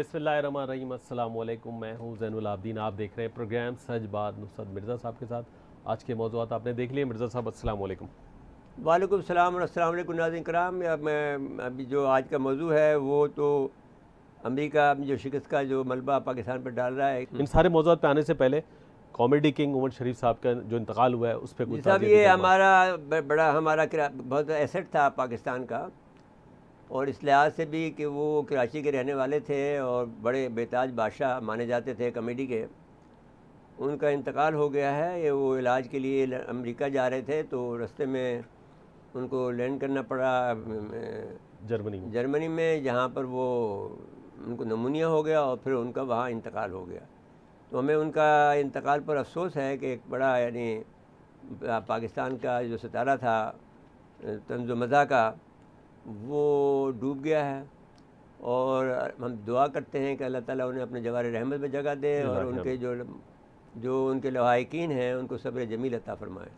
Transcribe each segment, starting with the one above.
बिस्मिल्लाहिर्रहमानिर्रहीम, अस्सलाम वालेकुम। मैं हूं ज़ैनुल आबदीन। आप देख रहे हैं प्रोग्राम सच बात नुसरत मिर्ज़ा साहब के साथ। आज के मौज़ूआत आपने देख लिए। मिर्ज़ा साहब अस्सलाम वालेकुम। वालेकुम सलाम और अस्सलाम वालेकुम नाज़रीन कराम। मैं अभी जो आज का मौजू है वो तो अमेरिका जो शिकस्त का जो मलबा पाकिस्तान पर डाल रहा है। इन सारे मौज़ूआत पे आने से पहले कॉमेडी किंग उमर शरीफ साहब का जो इंतकाल हुआ है उस पर कुछ साहब ये हमारा बड़ा बहुत एसेट था पाकिस्तान का, और इस लिहाज से भी कि वो कराची के रहने वाले थे और बड़े बेताज बादशाह माने जाते थे कॉमेडी के। उनका इंतकाल हो गया है। ये वो इलाज के लिए अमेरिका जा रहे थे तो रास्ते में उनको लैंड करना पड़ा जर्मनी में, जहाँ पर वो उनको नमूनिया हो गया और फिर उनका वहाँ इंतकाल हो गया। तो हमें उनका इंतकाल पर अफसोस है कि एक बड़ा यानी पाकिस्तान का जो सितारा था तंज़ मज़ा का, वो डूब गया है। और हम दुआ करते हैं कि अल्लाह ताला उन्हें अपने जवार रहमत में जगह दे और उनके जो उनके लवाहिकीन हैं उनको सब्र जमील अता फरमाए।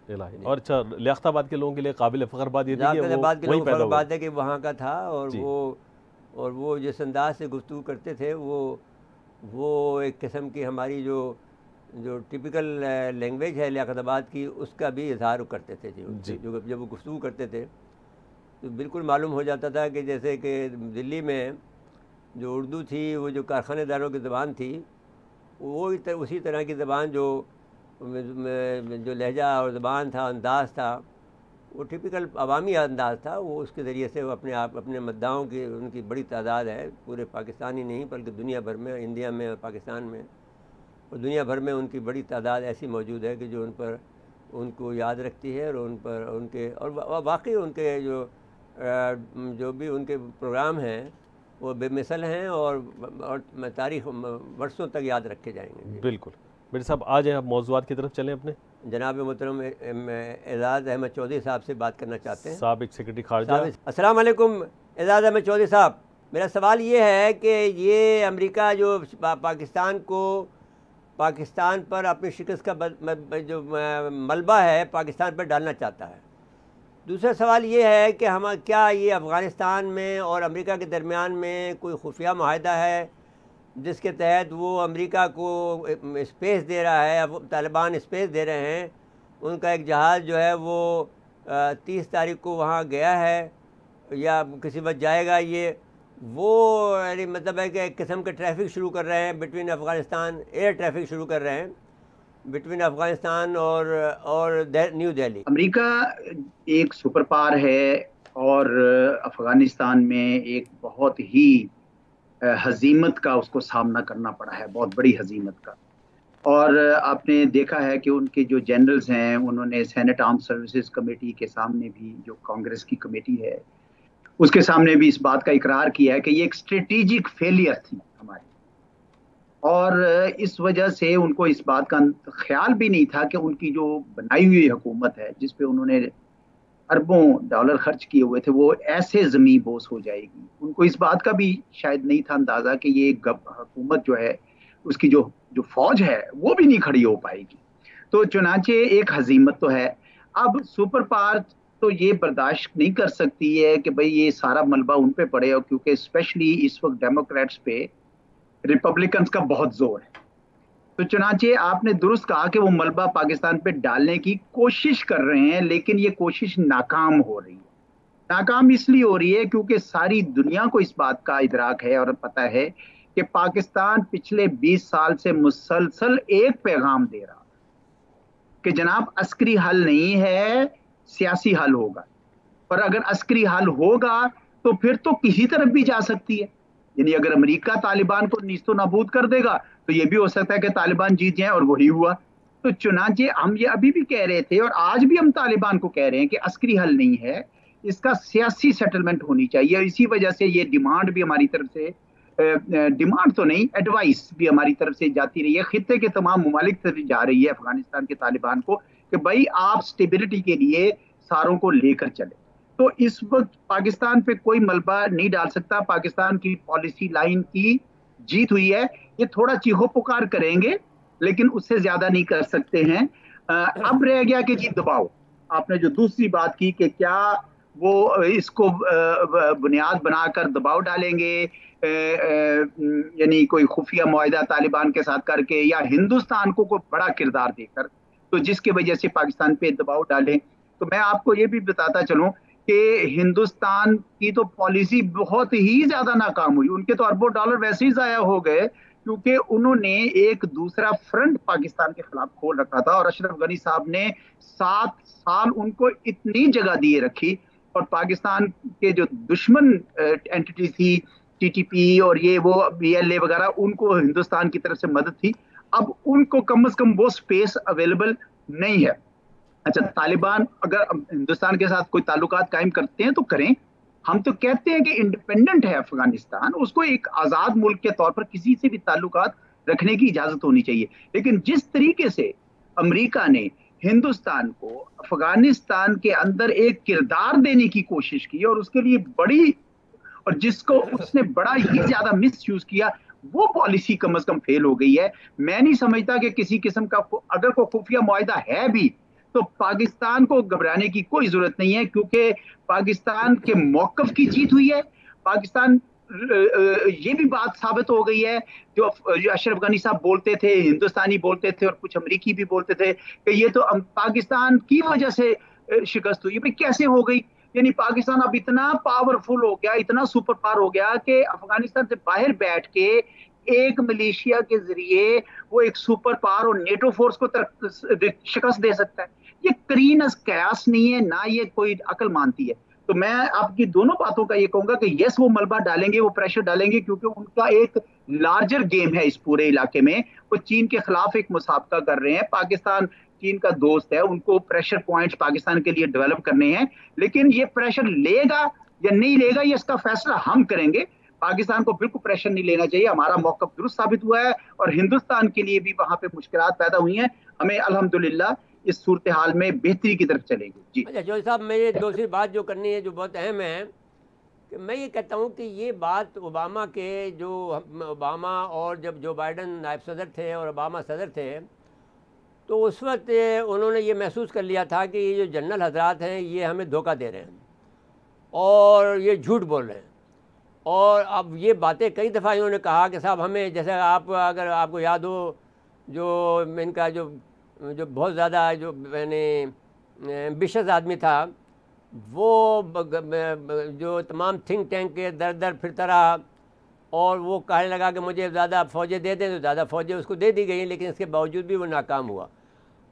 और अच्छा, लियाकताबाद के लोगों के लिए काबिल फ़ख्र बात ये थी कि वो बात है कि वहाँ का था, और वो जिस अंदाज से गुफ्तगू करते थे वो एक किस्म की हमारी जो टिपिकल लैंग्वेज है लियाकताबाद की, उसका भी इजहार करते थे जी। जो जब वो गुफ्तगू करते थे तो बिल्कुल मालूम हो जाता था कि जैसे कि दिल्ली में जो उर्दू थी वो जो कारखानेदारों की ज़बान थी, वो उसी तरह की ज़बान जो लहजा और ज़बान था, अंदाज़ था, वो टिपिकल अवामी अंदाज़ था। वो उसके ज़रिए से वो अपने मद्दाओं की उनकी बड़ी तादाद है, पूरे पाकिस्तान ही नहीं बल्कि दुनिया भर में, इंडिया में और पाकिस्तान में और दुनिया भर में उनकी बड़ी तादाद ऐसी मौजूद है कि जो उन पर उनको याद रखती है और उन पर उनके और वाकई उनके जो भी उनके प्रोग्राम हैं वो बेमिसल हैं और तारीख़ वर्षों तक याद रखे जाएंगे। बिल्कुल। मेरे साहब आ जाए, आप मौज़ूआत की तरफ चलें अपने। जनाब मोहतरम एजाज़ अहमद चौधरी साहब से बात करना चाहते हैं। साबिक़ सेक्रेटरी खारजा। अस्सलाम वालेकुम एजाज़ अहमद चौधरी साहब। मेरा सवाल ये है कि ये अमेरिका जो पाकिस्तान पर अपनी शिकस्त का जो मलबा है पाकिस्तान पर डालना चाहता है। दूसरा सवाल ये है कि क्या ये अफ़गानिस्तान में और अमेरिका के दरमियान में कोई खुफिया माहिदा है जिसके तहत वो अमेरिका को स्पेस दे रहा है, अब तालिबान स्पेस दे रहे हैं। उनका एक जहाज़ जो है वो 30 तारीख को वहाँ गया है या किसी वक्त जाएगा। ये वो यानी मतलब है कि एक किस्म का ट्रैफिक शुरू कर रहे हैं बिटवीन अफ़गानिस्तान, एयर ट्रैफिक शुरू कर रहे हैं बिटवीन अफ़गानिस्तान और न्यू दिल्ली। अमेरिका एक सुपर पावर है और अफ़गानिस्तान में एक बहुत ही हजीमत का उसको सामना करना पड़ा है, बहुत बड़ी हजीमत का। और आपने देखा है कि उनके जो जनरल्स हैं उन्होंने सेनेट आर्म सर्विसेज कमेटी के सामने भी, जो कांग्रेस की कमेटी है, उसके सामने भी इस बात का इकरार किया है कि ये एक स्ट्रेटेजिक फेलियर थी हमारी, और इस वजह से उनको इस बात का ख्याल भी नहीं था कि उनकी जो बनाई हुई हुकूमत है जिस पे उन्होंने अरबों डॉलर खर्च किए हुए थे वो ऐसे ज़मीं बोस हो जाएगी। उनको इस बात का भी शायद नहीं था अंदाज़ा कि ये हुकूमत जो है उसकी जो फौज है वो भी नहीं खड़ी हो पाएगी। तो चुनांचे एक हजीमत तो है। अब सुपर पावर तो ये बर्दाश्त नहीं कर सकती है कि भाई ये सारा मलबा उन पे पड़े, और क्योंकि स्पेशली इस वक्त डेमोक्रेट्स पे रिपब्लिकन्स का बहुत जोर है। तो चुनांचे आपने दुरुस्त कहा कि वो मलबा पाकिस्तान पे डालने की कोशिश कर रहे हैं, लेकिन ये कोशिश नाकाम हो रही है। नाकाम इसलिए हो रही है क्योंकि सारी दुनिया को इस बात का इदराक है और पता है कि पाकिस्तान पिछले 20 साल से मुसलसल एक पैगाम दे रहा कि जनाब अस्करी हल नहीं है, सियासी हल होगा। पर अगर अस्करी हल होगा तो फिर तो किसी तरफ भी जा सकती है। यानी अगर अमेरिका तालिबान को नीस्तो नाबूद कर देगा तो ये भी हो सकता है कि तालिबान जीत जाए, और वही हुआ। तो चुनांचे हम ये अभी भी कह रहे थे और आज भी हम तालिबान को कह रहे हैं कि अस्करी हल नहीं है, इसका सियासी सेटलमेंट होनी चाहिए। इसी वजह से ये डिमांड भी हमारी तरफ से, डिमांड तो नहीं, एडवाइस भी हमारी तरफ से जाती रही है, खित्ते के तमाम ममालिक तरफ जा रही है अफगानिस्तान के तालिबान को कि भाई आप स्टेबिलिटी के लिए सारों को लेकर चले। तो इस वक्त पाकिस्तान पे कोई मलबा नहीं डाल सकता। पाकिस्तान की पॉलिसी लाइन की जीत हुई है, ये थोड़ा चीखो पुकार करेंगे लेकिन उससे ज्यादा नहीं कर सकते हैं। अब रह गया कि जी दबाव। आपने जो दूसरी बात की कि क्या वो इसको बुनियाद बनाकर दबाव डालेंगे, यानी कोई खुफिया मुआहिदा तालिबान के साथ करके या हिंदुस्तान को कोई बड़ा किरदार देकर, तो जिसकी वजह से पाकिस्तान पे दबाव डालें। तो मैं आपको ये भी बताता चलूं कि हिंदुस्तान की तो पॉलिसी बहुत ही ज्यादा नाकाम हुई, उनके तो अरबों डॉलर वैसे ही जाया हो गए, क्योंकि उन्होंने एक दूसरा फ्रंट पाकिस्तान के खिलाफ खोल रखा था। और अशरफ गनी साहब ने 7 साल उनको इतनी जगह दिए रखी, और पाकिस्तान के जो दुश्मन एंटिटी थी, टीटीपी और ये वो BLA वगैरह, उनको हिंदुस्तान की तरफ से मदद थी। अब उनको कम से कम वो स्पेस अवेलेबल नहीं है। अच्छा, तालिबान अगर हिंदुस्तान के साथ कोई ताल्लुकात कायम करते हैं तो करें, हम तो कहते हैं कि इंडिपेंडेंट है अफगानिस्तान, उसको एक आजाद मुल्क के तौर पर किसी से भी ताल्लुकात रखने की इजाजत होनी चाहिए। लेकिन जिस तरीके से अमेरिका ने हिंदुस्तान को अफगानिस्तान के अंदर एक किरदार देने की कोशिश की और उसके लिए बड़ी, और जिसको उसने बड़ा ही ज्यादा मिस यूज किया, वो पॉलिसी कम से कम फेल हो गई है। मैं नहीं समझता कि किसी किस्म का अगर कोई खुफिया मुआहिदा है भी तो पाकिस्तान को घबराने की कोई जरूरत नहीं है, क्योंकि पाकिस्तान के मौकफ की जीत हुई है। पाकिस्तान, ये भी बात साबित हो गई है, जो अशरफ गनी साहब बोलते थे, हिंदुस्तानी बोलते थे और कुछ अमरीकी भी बोलते थे कि ये तो पाकिस्तान की वजह से शिकस्त हुई। भाई कैसे हो गई? यानी पाकिस्तान अब इतना पावरफुल हो गया, इतना सुपर पावर हो गया कि अफगानिस्तान से बाहर बैठ के एक मलेशिया के जरिए वो एक सुपर पावर और नेटो फोर्स को शिकस्त दे सकता है। ये करीन कयास नहीं है, ना ये कोई अकल मानती है। तो मैं आपकी दोनों बातों का ये कहूंगा कि यस, वो मलबा डालेंगे, वो प्रेशर डालेंगे, क्योंकि उनका एक लार्जर गेम है इस पूरे इलाके में। वो चीन के खिलाफ एक मुसाबका कर रहे हैं। पाकिस्तान चीन का दोस्त है, उनको प्रेशर पॉइंट्स पाकिस्तान के लिए डेवलप करने हैं। लेकिन ये प्रेशर लेगा या नहीं लेगा, ये इसका फैसला हम करेंगे। पाकिस्तान को बिल्कुल प्रेशर नहीं लेना चाहिए। हमारा मौका दुरुस्त साबित हुआ है और हिंदुस्तान के लिए भी वहां पे मुश्किलात पैदा हुई हैं। हमें अल्हम्दुलिल्लाह इस सूरत हाल में बेहतरी की तरफ चलेगी। जी अच्छा जोशी साहब, मेरी दूसरी बात जो करनी है, जो बहुत अहम है, कि मैं ये कहता हूँ कि ये बात ओबामा के, जो ओबामा और जब जो बाइडन नायब सदर थे और ओबामा सदर थे, तो उस वक्त उन्होंने ये महसूस कर लिया था कि ये जो जनरल हजरात हैं ये हमें धोखा दे रहे हैं और ये झूठ बोल रहे हैं। और अब ये बातें कई दफ़ा इन्होंने कहा कि साहब हमें, जैसे आप, अगर आपको याद हो, जो इनका जो बहुत ज़्यादा जो मैंने एम्बिशियस आदमी था, वो जो तमाम थिंक टैंक के दर दर फिरता रहा और वो कहने लगा कि मुझे ज़्यादा फ़ौजें दे दें, तो ज़्यादा फ़ौजें उसको दे दी गई, लेकिन इसके बावजूद भी वो नाकाम हुआ।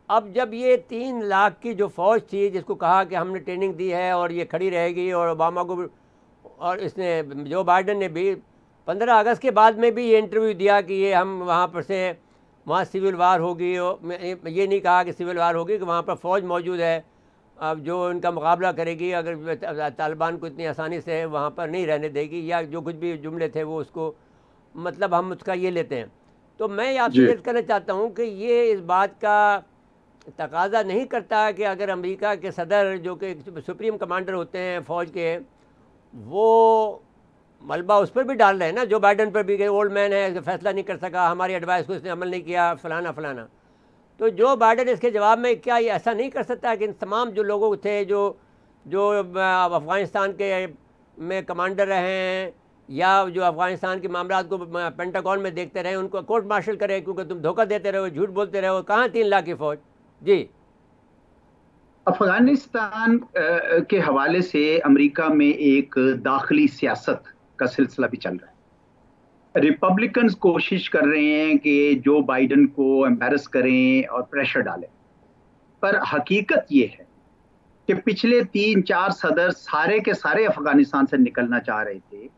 अब जब ये 3 लाख की जो फ़ौज थी, जिसको कहा कि हमने ट्रेनिंग दी है और ये खड़ी रहेगी, और ओबामा को भी, और इसने, जो बाइडन ने भी 15 अगस्त के बाद में भी ये इंटरव्यू दिया कि ये हम वहाँ पर से, वहाँ सिविल वार होगी, और ये नहीं कहा कि सिविल वार होगी, कि वहाँ पर फ़ौज मौजूद है अब जो इनका मुकाबला करेगी, अगर तालिबान को इतनी आसानी से वहाँ पर नहीं रहने देगी, या जो कुछ भी जुमले थे वो उसको, मतलब हम उसका ये लेते हैं। तो मैं आपसे ये कहना चाहता हूँ कि ये इस बात का तकाजा नहीं करता कि अगर अमेरिका के सदर, जो कि सुप्रीम कमांडर होते हैं फ़ौज के, वो मलबा उस पर भी डाल रहे हैं ना, जो बाइडन पर भी, कि ओल्ड मैन है, फैसला नहीं कर सका, हमारी एडवाइस को इसने अमल नहीं किया, फलाना फलाना। तो जो बाइडन इसके जवाब में क्या ये ऐसा नहीं कर सकता कि इन तमाम जो लोगों थे जो अफ़गानिस्तान के में कमांडर रहे हैं, या जो अफ़गानिस्तान के मामला को पेंटागन में देखते रहे, उनको कोर्ट मार्शल करे, क्योंकि तुम धोखा देते रहो, झूठ बोलते रहो। कहाँ 3 लाख की फ़ौज? जी, अफगानिस्तान के हवाले से अमेरिका में एक दाखिली सियासत का सिलसिला भी चल रहा है। रिपब्लिकन्स कोशिश कर रहे हैं कि जो बाइडन को एम्बैरस करें और प्रेशर डालें, पर हकीकत ये है कि पिछले 3-4 सदर सारे के सारे अफगानिस्तान से निकलना चाह रहे थे,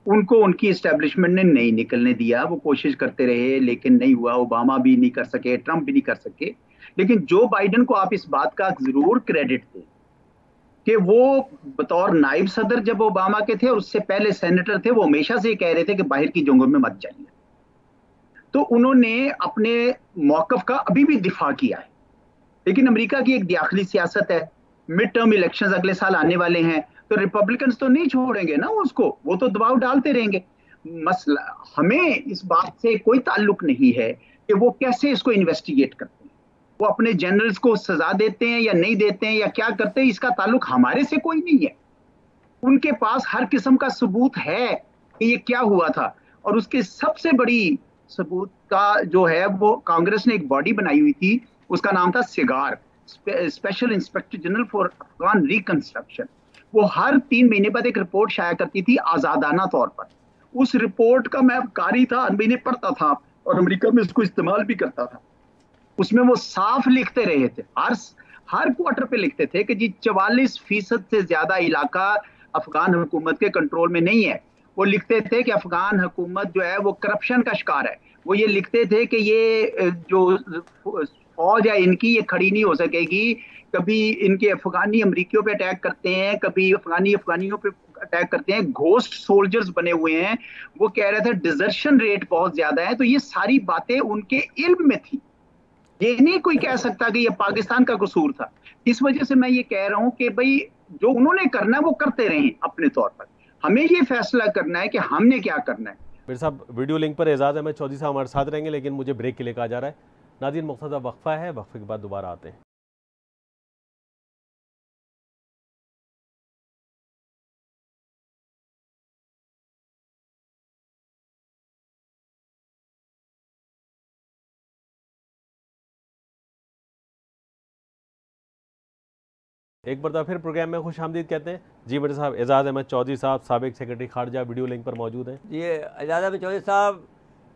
उनको उनकी इस्टेब्लिशमेंट ने नहीं निकलने दिया। वो कोशिश करते रहे लेकिन नहीं हुआ। ओबामा भी नहीं कर सके, ट्रंप भी नहीं कर सके। लेकिन जो बाइडन को आप इस बात का जरूर क्रेडिट दें कि वो बतौर नायब सदर जब ओबामा के थे और उससे पहले सेनेटर थे, वो हमेशा से कह रहे थे कि बाहर की जंगों में मत जाइए। तो उन्होंने अपने मौकफ का अभी भी दिफा किया है। लेकिन अमेरिका की एक दाखिली सियासत है, मिड टर्म इलेक्शंस अगले साल आने वाले हैं, तो रिपब्लिकन्स तो नहीं छोड़ेंगे ना उसको, वो तो दबाव डालते रहेंगे। मसला, हमें इस बात से कोई ताल्लुक नहीं है कि वो कैसे इसको इन्वेस्टिगेट करते हैं। वो अपने जनरल्स को सजा देते हैं या नहीं देते हैं या क्या करते हैं, इसका ताल्लुक हमारे से कोई नहीं है। उनके पास हर किस्म का सबूत है कि ये क्या हुआ था। और उसके सबसे बड़ी सबूत का जो है वो कांग्रेस ने एक बॉडी बनाई हुई थी, उसका नाम था cigar, special inspector general for Afghan reconstruction. वो हर 3 महीने बाद एक रिपोर्ट शाया करती थी आजादाना तौर पर। उस रिपोर्ट का मैं कारी था, महीने पढ़ता था और अमेरिका में इसको इस्तेमाल भी करता था। उसमें वो साफ लिखते रहे थे, हर क्वार्टर पे लिखते थे कि जी 44% से ज्यादा इलाका अफगान हुकूमत के कंट्रोल में नहीं है। वो लिखते थे कि अफगान हुकूमत जो है वो करप्शन का शिकार है। वो ये लिखते थे कि ये जो फौज है इनकी ये खड़ी नहीं हो सकेगी, कभी इनके अफगानी अमरीकियों पे अटैक करते हैं, कभी अफगानियों पे अटैक करते हैं, घोस्ट सोल्जर्स बने हुए हैं। वो कह रहे थे डिजर्शन रेट बहुत ज्यादा है। तो ये सारी बातें उनके इल्म में थी, ये नहीं कोई कह सकता कि ये पाकिस्तान का कसूर था। इस वजह से मैं ये कह रहा हूं कि भाई जो उन्होंने करना है वो करते रहे अपने तौर पर, हमें ये फैसला करना है कि हमने क्या करना है। मेरे साहब वीडियो लिंक पर एजाज अहमद चौधरी साहब हमारे साथ रहेंगे, लेकिन मुझे ब्रेक के लिए कहा जा रहा है। नाज़रीन, मुख्तसर वक्फा है, वक्फे के बाद दोबारा आते हैं। एक बार फिर प्रोग्राम में खुश आमदीद कहते हैं। जी मेरे साहब एजाज अहमद चौधरी साहब, साबिक सेक्रेटरी खारजा, वीडियो लिंक पर मौजूद हैं। जी एजाज अहमद चौधरी साहब,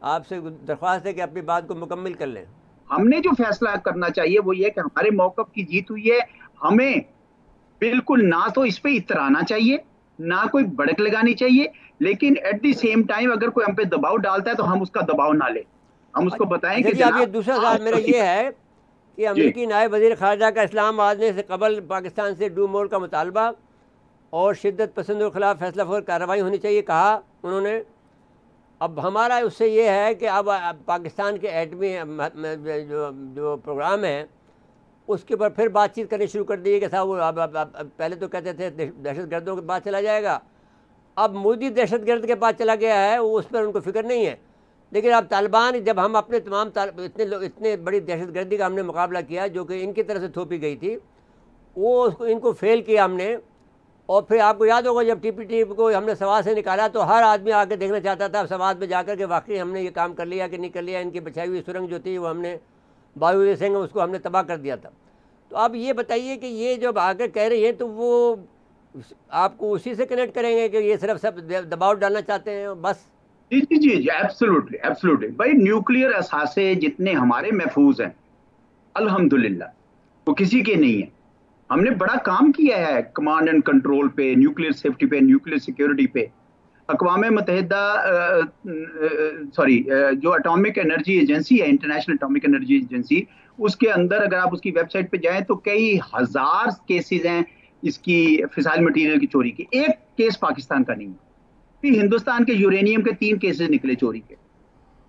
आपसे दरख्वास्त है कि अपनी बात को मुकम्मल कर लें। हमने जो फैसला करना चाहिए वो ये कि हमारे मौक़िफ़ की जीत हुई है। हमें बिल्कुल ना तो इस पे इतराना चाहिए, ना कोई भड़क लगानी चाहिए, लेकिन एट द सेम टाइम अगर कोई हम पे दबाव डालता है तो हम उसका दबाव ना लें। हम उसको बताएं कि अब ये दूसरा सवाल मेरा ये है कि अमेरिकी नायब वज़ीर ख़ारजा का इस्लामाबाद ने से कबल पाकिस्तान से डू मोर का मुतालबा और शिद्दत पसंदों के खिलाफ फैसला फ़ौर कार्रवाई होनी चाहिए कहा उन्होंने। अब हमारा उससे ये है कि अब पाकिस्तान के एटमी जो प्रोग्राम है उसके ऊपर फिर बातचीत करनी शुरू कर दी है कि साहब वो अब पहले तो कहते थे दहशत गर्दों के पास चला जाएगा, अब मोदी दहशत गर्द के पास चला गया है, वो उस पर उनको फिक्र नहीं है। लेकिन अब तालिबान, जब हम अपने तमाम इतने बड़ी दहशत गर्दी का हमने मुकाबला किया जो कि इनकी तरफ से थोपी गई थी, वो उसको इनको फेल किया हमने। और फिर आपको याद होगा जब TPT को हमने सवाल से निकाला तो हर आदमी आके देखना चाहता था सवाल में जाकर के वाकई हमने ये काम कर लिया कि नहीं कर लिया। इनकी बचाई हुई सुरंग जो थी वो हमने बायूरी सिंह उसको हमने तबाह कर दिया था। तो आप ये बताइए कि ये जब आगे कह रही है तो वो आपको उसी से कनेक्ट करेंगे कि ये सिर्फ सब दबाव डालना चाहते हैं बस? जी जी जी जी, एब्सोल्युटली एब्सोल्युटली। भाई न्यूक्लियर असासे जितने हमारे महफूज हैं अल्हम्दुलिल्लाह, वो किसी के नहीं है। हमने बड़ा काम किया है कमांड एंड कंट्रोल पे, न्यूक्लियर सेफ्टी पे, न्यूक्लियर सिक्योरिटी पे। अक़वाम मुत्तहिदा जो एटॉमिक एनर्जी एजेंसी है, इंटरनेशनल एटॉमिक एनर्जी एजेंसी, उसके अंदर अगर आप उसकी वेबसाइट पे जाएं तो कई हजार केसेस हैं इसकी फिसाइल मटेरियल की चोरी के। एक केस पाकिस्तान का नहीं है। फिर हिंदुस्तान के यूरेनियम के 3 केसेस निकले चोरी के।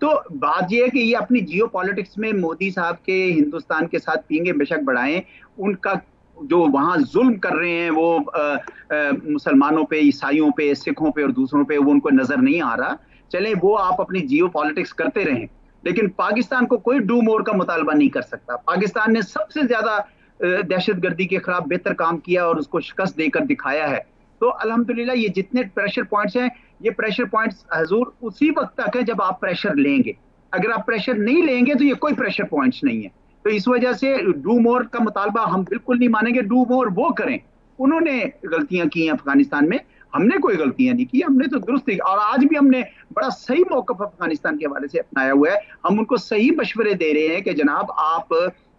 तो बात यह है कि ये अपनी जियो पॉलिटिक्स में मोदी साहब के हिंदुस्तान के साथ पींगे बेशक बढ़ाएं, उनका जो वहां जुल्म कर रहे हैं वो मुसलमानों पे, ईसाइयों पे, सिखों पे और दूसरों पे, वो उनको नजर नहीं आ रहा। चले वो आप अपनी जियो पॉलिटिक्स करते रहें, लेकिन पाकिस्तान को कोई डू मोर का मुतालबा नहीं कर सकता। पाकिस्तान ने सबसे ज्यादा दहशतगर्दी के खिलाफ बेहतर काम किया और उसको शिकस्त देकर दिखाया है। तो अल्हम्दुलिल्लाह ये जितने प्रेशर पॉइंट्स हैं, ये प्रेशर पॉइंट्स हजूर उसी वक्त तक है जब आप प्रेशर लेंगे। अगर आप प्रेशर नहीं लेंगे तो ये कोई प्रेशर पॉइंट्स नहीं है। तो इस वजह से डू मोर का मुतालबा हम बिल्कुल नहीं मानेंगे। डू मोर वो करें, उन्होंने गलतियां की हैं अफगानिस्तान में, हमने कोई गलतियां नहीं की, हमने तो दुरुस्त की। और आज भी हमने बड़ा सही मौक़िफ़ अफगानिस्तान के हवाले से अपनाया हुआ है। हम उनको सही मशवरे दे रहे हैं कि जनाब आप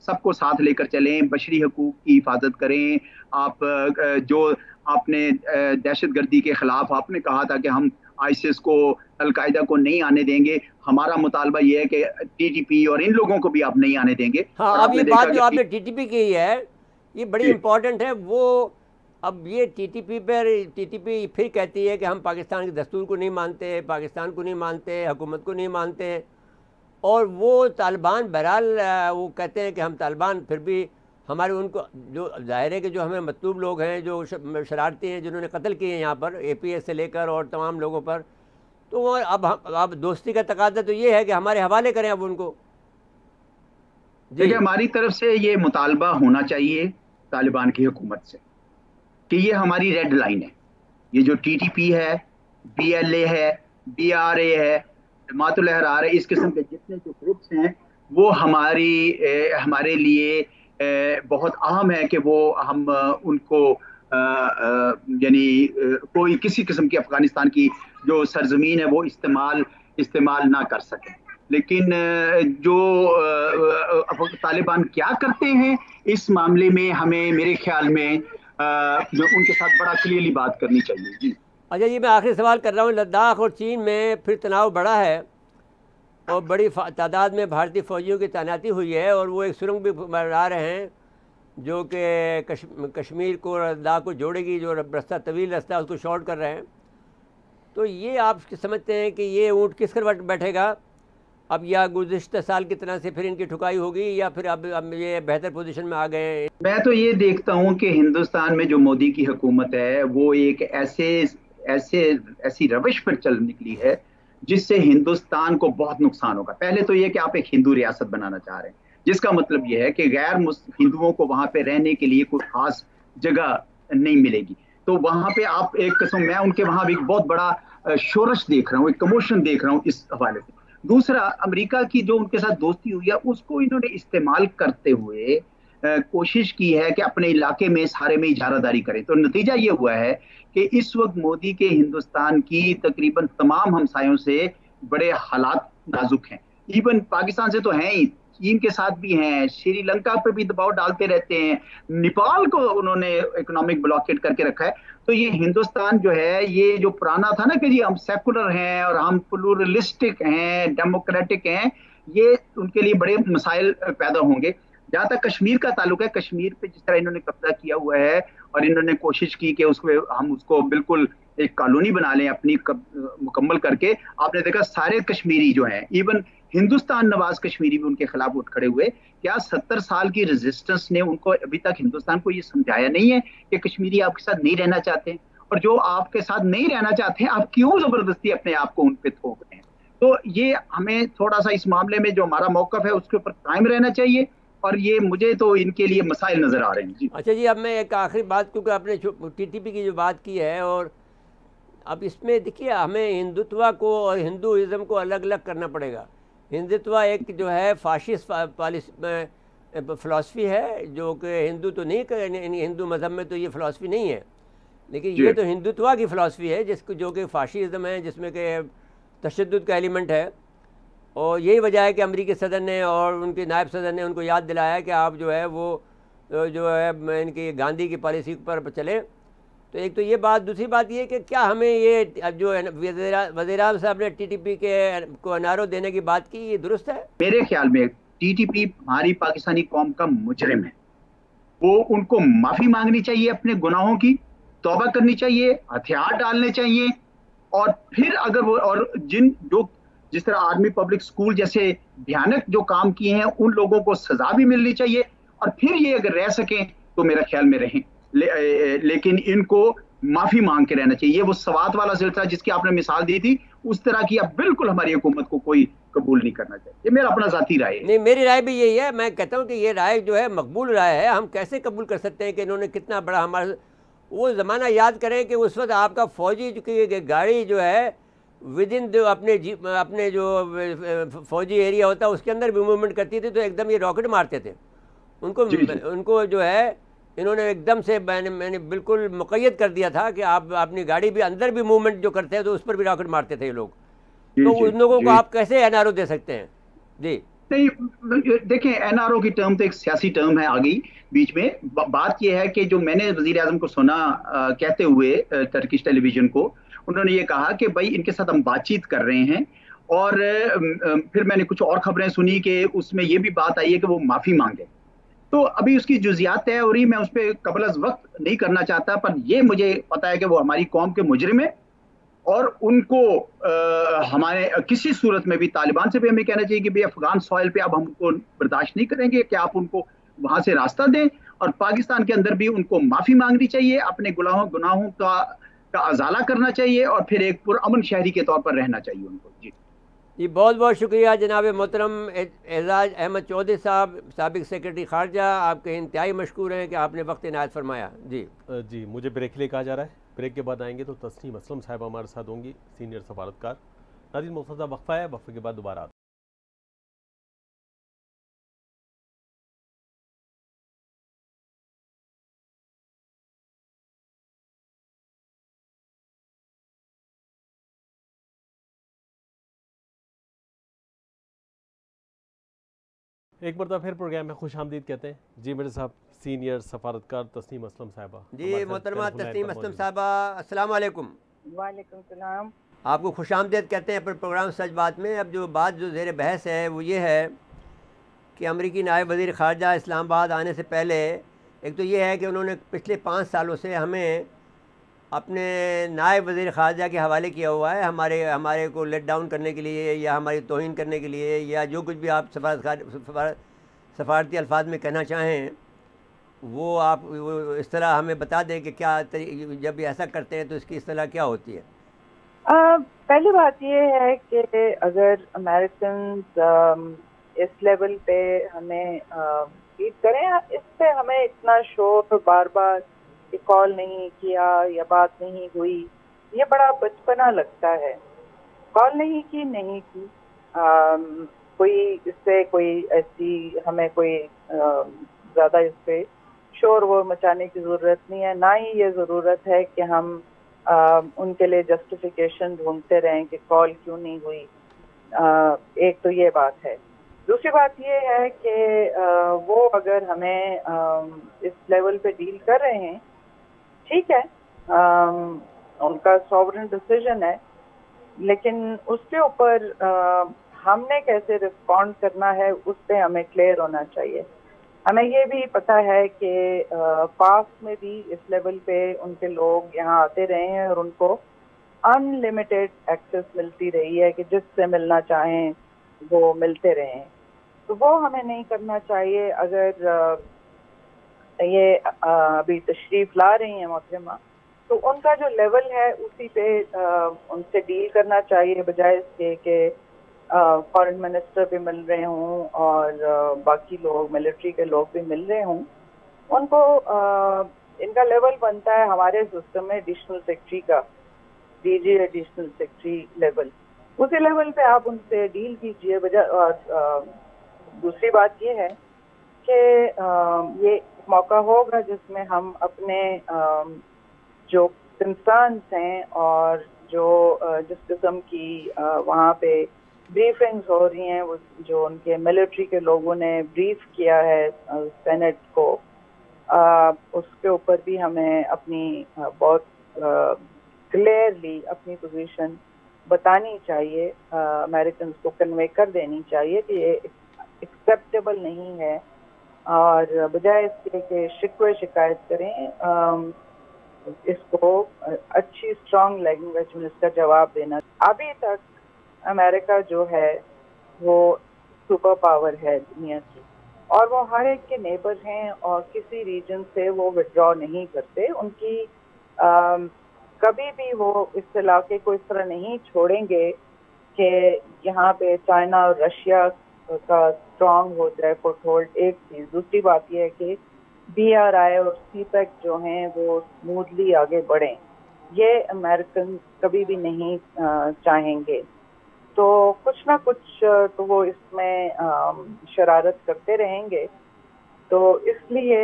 सबको साथ लेकर चलें, बशरी हकूक की हिफाजत करें। आप जो आपने दहशतगर्दी के खिलाफ आपने कहा था कि हम आईसिस को, अलकायदा को नहीं आने देंगे, हमारा मुतालबा ये है कि TTP और इन लोगों को भी आप नहीं आने देंगे। हाँ, अब ये बात जो आपने TTP की है ये बड़ी इम्पोर्टेंट है। वो अब ये TTP फिर कहती है कि हम पाकिस्तान के दस्तूर को नहीं मानते, पाकिस्तान को नहीं मानते, हुकूमत को नहीं मानते। और वो तालिबान बहरहाल वो कहते हैं कि हम तालिबान फिर भी हमारे उनको जो ज़ाहिर है कि जो हमें मतलूब लोग हैं, जो शरारती हैं, जिन्होंने कत्ल किए हैं यहाँ पर APS से लेकर और तमाम लोगों पर, तो अब दोस्ती का तकादा तो ये है कि हमारे हवाले करें अब उनको। देखिए, हमारी तरफ से ये मुतालबा होना चाहिए तालिबान की हुकूमत से कि ये हमारी रेड लाइन है। ये जो टीटीपी है, बीएलए है, बीआरए है, जमातुल अहरार है, इस किस्म के जितने जो ग्रुप्स हैं वो हमारे लिए बहुत अहम है कि वो हम उनको यानी कोई किसी किस्म की अफगानिस्तान की जो सरजमीन है वो इस्तेमाल ना कर सके। लेकिन जो तालिबान क्या करते हैं इस मामले में हमें मेरे ख्याल में जो उनके साथ बड़ा क्लियरली बात करनी चाहिए। जी अच्छा जी, मैं आखिरी सवाल कर रहा हूँ। लद्दाख और चीन में फिर तनाव बढ़ा है और बड़ी तादाद में भारतीय फौजियों की तैनाती हुई है और वो एक सुरंग भी बना रहे हैं जो कि कश्मीर को लद्दाख को जोड़ेगी, जो रास्ता तवील रास्ता उसको शॉर्ट कर रहे हैं। तो ये आप समझते हैं कि ये ऊँट किस करवट बैठेगा अब, या गुज़िश्ता साल की तरह से फिर इनकी ठुकाई होगी, या फिर अब ये बेहतर पोजीशन में आ गए हैं? मैं तो ये देखता हूँ कि हिंदुस्तान में जो मोदी की हुकूमत है वो एक ऐसी रविश पर चल निकली है जिससे हिंदुस्तान को बहुत नुकसान होगा। पहले तो ये कि आप एक हिंदू रियासत बनाना चाह रहे हैं, जिसका मतलब ये है कि गैर हिंदुओं को वहां पे रहने के लिए कोई खास जगह नहीं मिलेगी। तो वहां पे आप एक किस्म, मैं उनके वहां भी बहुत बड़ा शोरश देख रहा हूँ, एक कमोशन देख रहा हूँ इस हवाले से। दूसरा, अमेरिका की जो उनके साथ दोस्ती हुई है उसको इन्होंने इस्तेमाल करते हुए कोशिश की है कि अपने इलाके में सारे में इजारादारी करें। तो नतीजा ये हुआ है कि इस वक्त मोदी के हिंदुस्तान की तकरीबन तमाम हमसायों से बड़े हालात नाजुक हैं। इवन पाकिस्तान से तो हैं ही, चीन के साथ भी हैं, श्रीलंका पे भी दबाव डालते रहते हैं, नेपाल को उन्होंने इकोनॉमिक ब्लॉकेट करके रखा है। तो ये हिंदुस्तान जो है, ये जो पुराना था ना कि जी हम सेकुलर हैं और हम प्लूरलिस्टिक हैं, डेमोक्रेटिक हैं, ये उनके लिए बड़े मसाइल पैदा होंगे। जहाँ तक कश्मीर का ताल्लुक है, कश्मीर पे जिस तरह इन्होंने कब्जा किया हुआ है और इन्होंने कोशिश की कि हम उसको बिल्कुल एक कॉलोनी बना लें अपनी मुकम्मल करके। आपने देखा सारे कश्मीरी जो हैं, इवन हिंदुस्तान नवाज कश्मीरी भी उनके खिलाफ उठ खड़े हुए। क्या 70 साल की रेजिस्टेंस ने उनको अभी तक हिंदुस्तान को ये समझाया नहीं है कि कश्मीरी आपके साथ नहीं रहना चाहते हैं? और जो आपके साथ नहीं रहना चाहते हैं, आप क्यों जबरदस्ती अपने आप को उन पे थोप रहे हैं? तो ये हमें थोड़ा सा इस मामले में जो हमारा मौकफ है उसके ऊपर कायम रहना चाहिए। और ये मुझे तो इनके लिए मसाइल नजर आ रहे हैं। जी अच्छा जी, अब मैं एक आखिरी बात, क्योंकि आपने टीटीपी की जो बात की है, और अब इसमें देखिए हमें हिंदुत्व को और हिंदुइज़्म को अलग अलग करना पड़ेगा। हिंदुत्व एक जो है फाशिस्ट फ़िलासफ़ी है, जो कि हिंदू तो नहीं, हिंदू मज़हब में तो ये फ़िलासफ़ी नहीं है, लेकिन ये तो हिंदुत्व की फ़िलासफ़ी है जिसको जो कि फाशिज़्म है, जिसमें कि तशद्दुद का एलिमेंट है। और यही वजह है कि अमेरिकी सदर ने और उनके नायब सदर ने उनको याद दिलाया कि आप जो है वो जो है इनकी गांधी की पॉलिसी पर चलें। तो एक तो ये बात, दूसरी बात ये कि क्या हमें ये जो वज़ीर-ए-आज़म साहब ने टीटीपी को एनआरओ देने की बात की, ये दुरुस्त है? मेरे ख्याल में टीटीपी हमारी पाकिस्तानी कौम का मुजरिम है। वो उनको माफ़ी मांगनी चाहिए, अपने गुनाहों की तौबा करनी चाहिए, हथियार डालने चाहिए, और फिर अगर वो और जिस तरह आर्मी पब्लिक स्कूल जैसे भयानक जो काम किए हैं उन लोगों को सजा भी मिलनी चाहिए। और फिर ये अगर रह सकें तो मेरा ख्याल में रहें, लेकिन इनको माफी मांग के रहना चाहिए। ये वो सवात वाला सिलसिला जिसकी आपने मिसाल दी थी, उस तरह की अब बिल्कुल हमारी हुकूमत को कोई कबूल नहीं करना चाहिए। ये मेरा अपना जाती राय है। नहीं, मेरी राय भी यही है। मैं कहता हूँ कि ये राय जो है मकबूल राय है। हम कैसे कबूल कर सकते हैं कि इन्होंने कितना बड़ा हमारा वो ज़माना याद करें कि उस वक्त आपका फौजी की गाड़ी जो है विद इन अपने जो फौजी एरिया होता है उसके अंदर भी मूवमेंट करती थी, तो एकदम ये रॉकेट मारते थे उनको जो है इन्होंने एकदम से मैंने बिल्कुल मुक़य्यद कर दिया था कि आप अपनी गाड़ी भी अंदर भी मूवमेंट जो करते हैं तो उस पर भी रॉकेट मारते थे ये लोग। तो उन लोगों को आप कैसे एनआरओ दे सकते हैं? जी नहीं, देखें, एनआरओ की टर्म तो एक सियासी टर्म है आ गई बीच में। बात यह है कि जो मैंने वज़ीर आज़म को सुना कहते हुए टर्किश टेलीविजन को, उन्होंने ये कहा कि भाई इनके साथ हम बातचीत कर रहे हैं। और फिर मैंने कुछ और खबरें सुनी कि उसमें ये भी बात आई है कि वो माफ़ी मांगे। तो अभी उसकी जुज़ियात तय हो रही, मैं उस पर कबल अज़ वक्त नहीं करना चाहता, पर ये मुझे पता है कि वो हमारी कौम के मुजरिम है और उनको हमारे किसी सूरत में भी तालिबान से भी हमें कहना चाहिए कि भाई अफगान सॉइल पे अब हम उनको बर्दाश्त नहीं करेंगे कि आप उनको वहां से रास्ता दें, और पाकिस्तान के अंदर भी उनको माफ़ी मांगनी चाहिए, अपने गुनाहों का अजाला करना चाहिए और फिर एक पुरअमन शहरी के तौर पर रहना चाहिए उनको। जी जी बहुत बहुत शुक्रिया जनाब मोहतरम एजाज अहमद चौधरी साहब, साबिक सेक्रेटरी खारजा। आपके इंतहाई मशकूर हैं कि आपने वक्त इनायत फरमाया। जी मुझे ब्रेक लिए कहा जा रहा है। ब्रेक के बाद आएंगे तो तस्नीम असलम साहब हमारे साथ होंगी, सीनियर सफारतकार। नाज़रीन मुख्तसर वक्फा है, वक्फे के बाद दोबारा एक मरतबा फिर प्रोग्राम में खुश आमदीद कहते हैं। जी मेरे साहब सीनियर सफारतकार तस्नीम असलम साहिबा। जी मोहतरमा तस्नीम असलम साहिबा, अस्सलाम वालेकुम। वालेकुम सलाम। आपको खुश आमदीद कहते हैं अपने प्रोग्राम सच बात में। अब जो बात जो ज़ेर बहस है वो ये है कि अमरीकी नायब वज़ीर ख़ारजा इस्लामाबाद आने से पहले एक तो ये है कि उन्होंने पिछले 5 सालों से हमें अपने नायब वज़ीर ख़ारजा के हवाले किया हुआ है, हमारे को लेट डाउन करने के लिए या हमारी तौहीन करने के लिए या जो कुछ भी आप सफारती अल्फाज में कहना चाहें वो आप वो इस तरह हमें बता दें कि क्या जब ऐसा करते हैं तो इसकी इस्तेलाह क्या होती है। पहली बात ये है कि अगर अमेरिकन इस लेवल पे हमें लीड करें, इस पे हमें इतना शोर बार बार कॉल नहीं किया या बात नहीं हुई, ये बड़ा बचपना लगता है। कॉल नहीं की कोई इससे कोई ऐसी हमें कोई ज़्यादा इस पे शोर वो मचाने की ज़रूरत नहीं है, ना ही ये ज़रूरत है कि हम उनके लिए जस्टिफिकेशन ढूंढते रहें कि कॉल क्यों नहीं हुई। एक तो ये बात है। दूसरी बात ये है कि वो अगर हमें इस लेवल पे डील कर रहे हैं, ठीक है, उनका सॉवरेन डिसीजन है, लेकिन उसके ऊपर हमने कैसे रिस्पॉन्ड करना है उस पर हमें क्लियर होना चाहिए। हमें ये भी पता है कि पास्ट में भी इस लेवल पे उनके लोग यहाँ आते रहे हैं और उनको अनलिमिटेड एक्सेस मिलती रही है कि जिससे मिलना चाहें वो मिलते रहे हैं। तो वो हमें नहीं करना चाहिए। अगर ये अभी तशरीफ ला रही हैं मोहतरमा, तो उनका जो लेवल है उसी पे उनसे डील करना चाहिए, बजाय इसके कि फॉरेन मिनिस्टर भी मिल रहे हों और बाकी लोग मिलिट्री के लोग भी मिल रहे हों। उनको इनका लेवल बनता है हमारे सिस्टम में एडिशनल सेक्रेटरी का, डीजी एडिशनल सेक्रेटरी लेवल, उसी लेवल पे आप उनसे डील कीजिए। बजाय और दूसरी बात ये है कि ये मौका होगा जिसमें हम अपने जो कंसर्न्स हैं और जो जिस किस्म की वहाँ पे ब्रीफिंग्स हो रही हैं, वो जो उनके मिलिट्री के लोगों ने ब्रीफ किया है सेनेट को, उसके ऊपर भी हमें अपनी बहुत क्लियरली अपनी पोजीशन बतानी चाहिए, अमेरिकन को कन्वे कर देनी चाहिए कि ये एक्सेप्टेबल नहीं है। और बजाय इसके कि शिकवे शिकायत करें, इसको अच्छी स्ट्रॉन्ग लैंग्वेज में इसका जवाब देना। अभी तक अमेरिका जो है वो सुपर पावर है दुनिया की, और वो हर एक के नेबर हैं और किसी रीजन से वो विड्रॉ नहीं करते। उनकी कभी भी वो इस इलाके को इस तरह नहीं छोड़ेंगे कि यहाँ पे चाइना और रशिया का स्ट्रॉन्ग हो जाए फुटहोल्ड। एक चीज़। दूसरी बात यह है कि BRI और CPEC जो हैं वो स्मूथली आगे बढ़ें, ये अमेरिकन कभी भी नहीं चाहेंगे। तो कुछ ना कुछ तो वो इसमें शरारत करते रहेंगे। तो इसलिए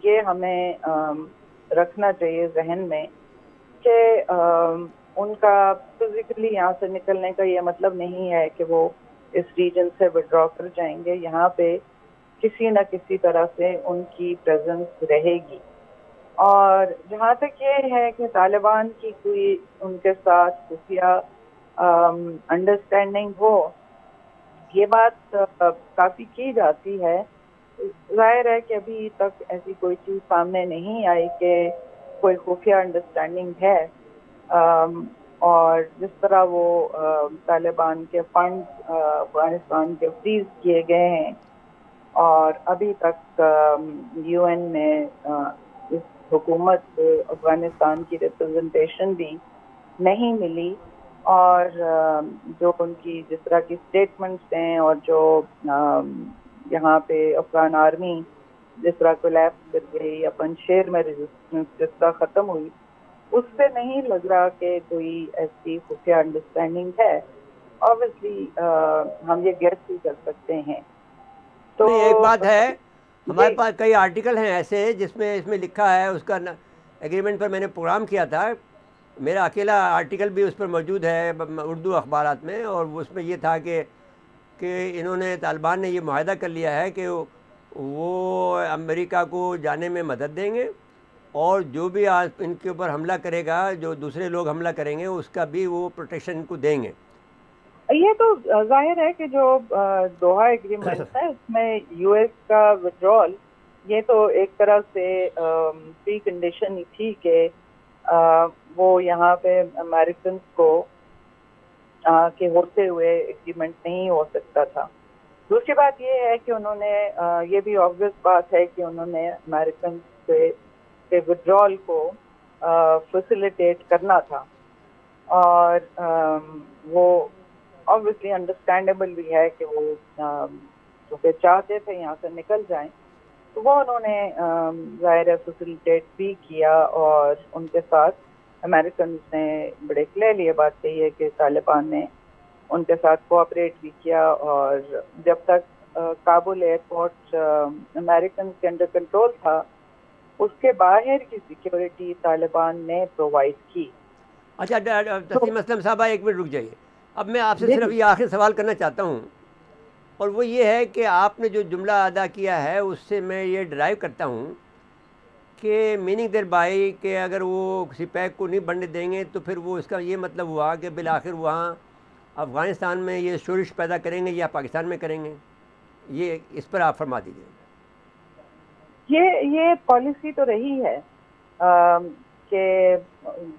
ये हमें रखना चाहिए जहन में कि उनका फिजिकली यहाँ से निकलने का ये मतलब नहीं है कि वो इस रीजन से विड्रॉ कर जाएंगे। यहाँ पे किसी न किसी तरह से उनकी प्रेजेंस रहेगी। और जहाँ तक ये है कि तालिबान की कोई उनके साथ खुफिया अंडरस्टैंडिंग हो, ये बात काफ़ी की जाती है। जाहिर है कि अभी तक ऐसी कोई चीज़ सामने नहीं आई कि कोई खुफिया अंडरस्टैंडिंग है। और जिस तरह वो तालिबान के फंड अफगानिस्तान के फ्रीज किए गए हैं और अभी तक UN में इस हुकूमत को अफगानिस्तान की रिप्रेजेंटेशन भी नहीं मिली, और जो उनकी जिस तरह की स्टेटमेंट्स हैं और जो यहाँ पे अफगान आर्मी जिस तरह कोलैप्स कर गई या पंजशेर में रेजिस्टेंस जिस तरह ख़त्म हुई, उससे नहीं लग रहा कि कोई ऐसी खुफिया अंडरस्टैंडिंग है। ऑब्वियसली हम ये गेस भी कर सकते हैं। तो नहीं, एक बात है, हमारे पास कई आर्टिकल हैं ऐसे जिसमें इसमें लिखा है, उसका एग्रीमेंट पर मैंने प्रोग्राम किया था, मेरा अकेला आर्टिकल भी उस पर मौजूद है उर्दू अखबारात में, और उसमें ये था कि इन्होंने, तालिबान ने ये मुआहदा कर लिया है कि वो अमेरिका को जाने में मदद देंगे, और जो भी आज इनके ऊपर हमला करेगा, जो दूसरे लोग हमला करेंगे, उसका भी वो प्रोटेक्शन इनको देंगे। ये तो जाहिर है कि जो दोहा एग्रीमेंट है उसमें यूएस का विड्रॉल, ये तो एक तरह से प्री कंडीशन ही थी कि वो यहाँ पे अमेरिकन को के होते हुए एग्रीमेंट नहीं हो सकता था। दूसरी बात ये है कि उन्होंने ये भी ऑब्वियस बात है कि उन्होंने अमेरिकन के विड्रॉल को फैसिलिटेट करना था, और वो ऑब्वियसली अंडरस्टैंडेबल भी है कि वो क्योंकि चाहते थे यहाँ से निकल जाएं, तो वो उन्होंने ज़ाहिर है फैसिलिटेट भी किया, और उनके साथ अमेरिकन ने बड़े क्लियरली ये बात कही है कि तालिबान ने उनके साथ कोऑपरेट भी किया, और जब तक काबुल एयरपोर्ट अमेरिकन के अंडर कंट्रोल था, उसके बाहर की सिक्योरिटी तालिबान ने प्रोवाइड की। अच्छा तस्लीम असलम साहबा, एक मिनट रुक जाइए। अब मैं आपसे सिर्फ ये आखिरी सवाल करना चाहता हूँ, और वो ये है कि आपने जो जुमला अदा किया है उससे मैं ये ड्राइव करता हूँ कि मीनिंग देयर बाय कि अगर वो सिपैक को नहीं बनने देंगे तो फिर वो, इसका ये मतलब हुआ कि बिलाखिर वहाँ अफ़गानिस्तान में ये शोरिश पैदा करेंगे या पाकिस्तान में करेंगे। ये इस पर आप फरमा दीजिए। ये पॉलिसी तो रही है कि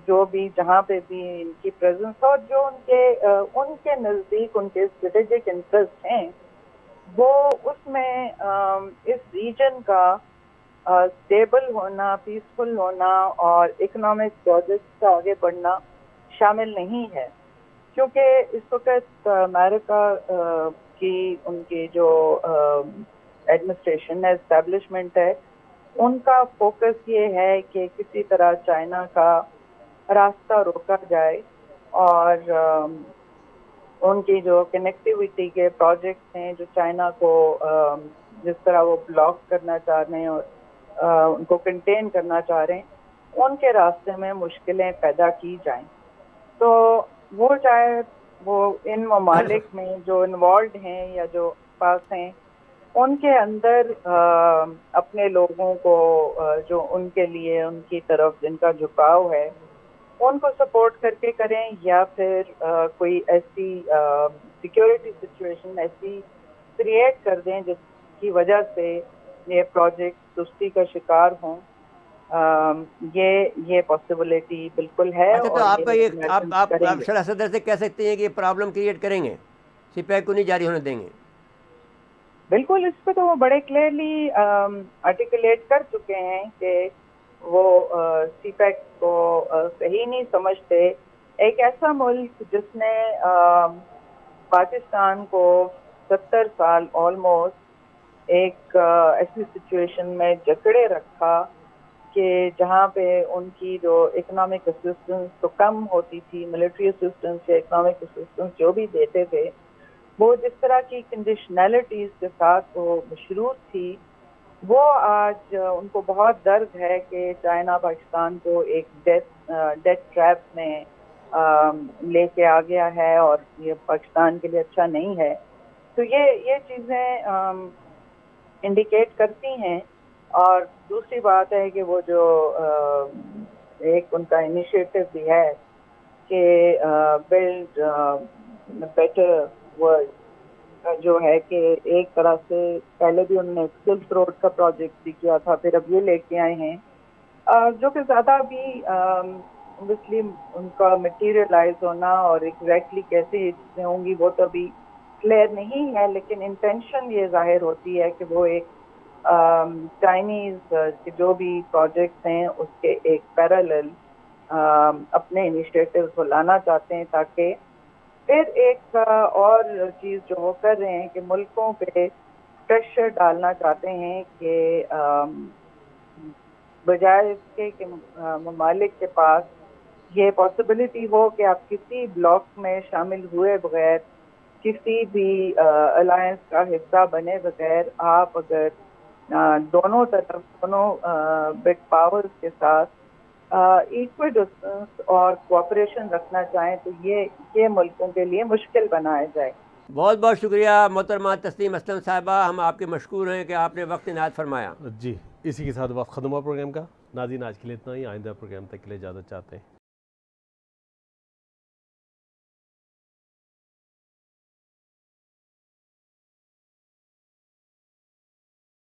जो भी जहाँ पे भी इनकी प्रेजेंस और जो उनके नज़दीक उनके स्ट्रेटेजिक इंटरेस्ट हैं, वो उसमें इस रीजन का स्टेबल होना, पीसफुल होना और इकोनॉमिक प्रोजेक्ट्स का आगे बढ़ना शामिल नहीं है। क्योंकि इस वक्त अमेरिका की उनकी जो एडमिनिस्ट्रेशन है, एस्टेब्लिशमेंट है, उनका फोकस ये है कि किसी तरह चाइना का रास्ता रोका जाए, और उनकी जो कनेक्टिविटी के प्रोजेक्ट्स हैं जो चाइना को जिस तरह वो ब्लॉक करना चाह रहे हैं और उनको कंटेन करना चाह रहे हैं, उनके रास्ते में मुश्किलें पैदा की जाएं। तो वो चाहे वो इन ममालिक में जो इन्वॉल्व हैं या जो पास हैं, उनके अंदर अपने लोगों को जो उनके लिए उनकी तरफ जिनका झुकाव है उनको सपोर्ट करके करें, या फिर कोई ऐसी सिक्योरिटी सिचुएशन ऐसी क्रिएट कर दें जिसकी वजह से ये प्रोजेक्ट सुस्ती का शिकार हों। ये पॉसिबिलिटी बिल्कुल है। अच्छा, तो आपका ये आप शरा सदर से कह सकते हैं कि ये प्रॉब्लम क्रिएट करेंगे, सिपैक को नहीं जारी होने देंगे? बिल्कुल, इस पे तो वो बड़े क्लियरली आर्टिकुलेट कर चुके हैं कि वो सिपैक को सही नहीं समझते। एक ऐसा मुल्क जिसने पाकिस्तान को 70 साल ऑलमोस्ट एक ऐसी सिचुएशन में जकड़े रखा कि जहाँ पे उनकी जो इकोनॉमिक असिस्टेंस तो कम होती थी, मिलिट्री असिस्टेंस या इकोनॉमिक असिस्टेंस जो भी देते थे, वो जिस तरह की कंडीशनैलिटीज़ के साथ वो मशरूत थी, वो आज उनको बहुत दर्द है कि चाइना पाकिस्तान को एक डेथ ट्रैप में लेके आ गया है, और ये पाकिस्तान के लिए अच्छा नहीं है। तो ये चीज़ें इंडिकेट करती हैं। और दूसरी बात है कि वो जो एक उनका इनिशिएटिव भी है कि बिल्ड बेटर वर्ल्ड, जो है कि एक तरह से पहले भी उन्होंने सिल्क रोड का प्रोजेक्ट भी किया था, फिर अब ये लेके आए हैं जो कि ज़्यादा भी ऑब्वियसली उनका मटीरियलाइज होना और एग्जैक्टली कैसे चीज़ें होंगी वो तो अभी क्लियर नहीं है, लेकिन इंटेंशन ये जाहिर होती है कि वो एक चाइनीज़ के जो भी प्रोजेक्ट्स हैं उसके एक पैरेलल अपने इनिशिएटिव्स को लाना चाहते हैं, ताकि फिर एक और चीज़ जो वो कर रहे हैं कि मुल्कों पे प्रेशर डालना चाहते हैं कि बजाय इसके कि ममालिक के पास ये पॉसिबिलिटी हो कि आप किसी ब्लॉक में शामिल हुए बगैर, किसी भी अलायंस का हिस्सा बने बगैर, आप अगर दोनों तरफ, दोनों बिग पावर्स के साथ इक्वल डिस्टेंस और कोऑपरेशन रखना चाहें तो ये मुल्कों के लिए मुश्किल बनाया जाए। बहुत बहुत शुक्रिया मोहतरमा तस्नीम असलम साहिबा, हम आपके मशकूर हैं कि आपने वक्त इनायत फरमाया। जी, इसी के साथ वक्त ख़त्म हुआ प्रोग्राम का। नाज़रीन, आज के लिए इतना ही। आइंदा प्रोग्राम तक के लिए इजाज़त चाहते हैं।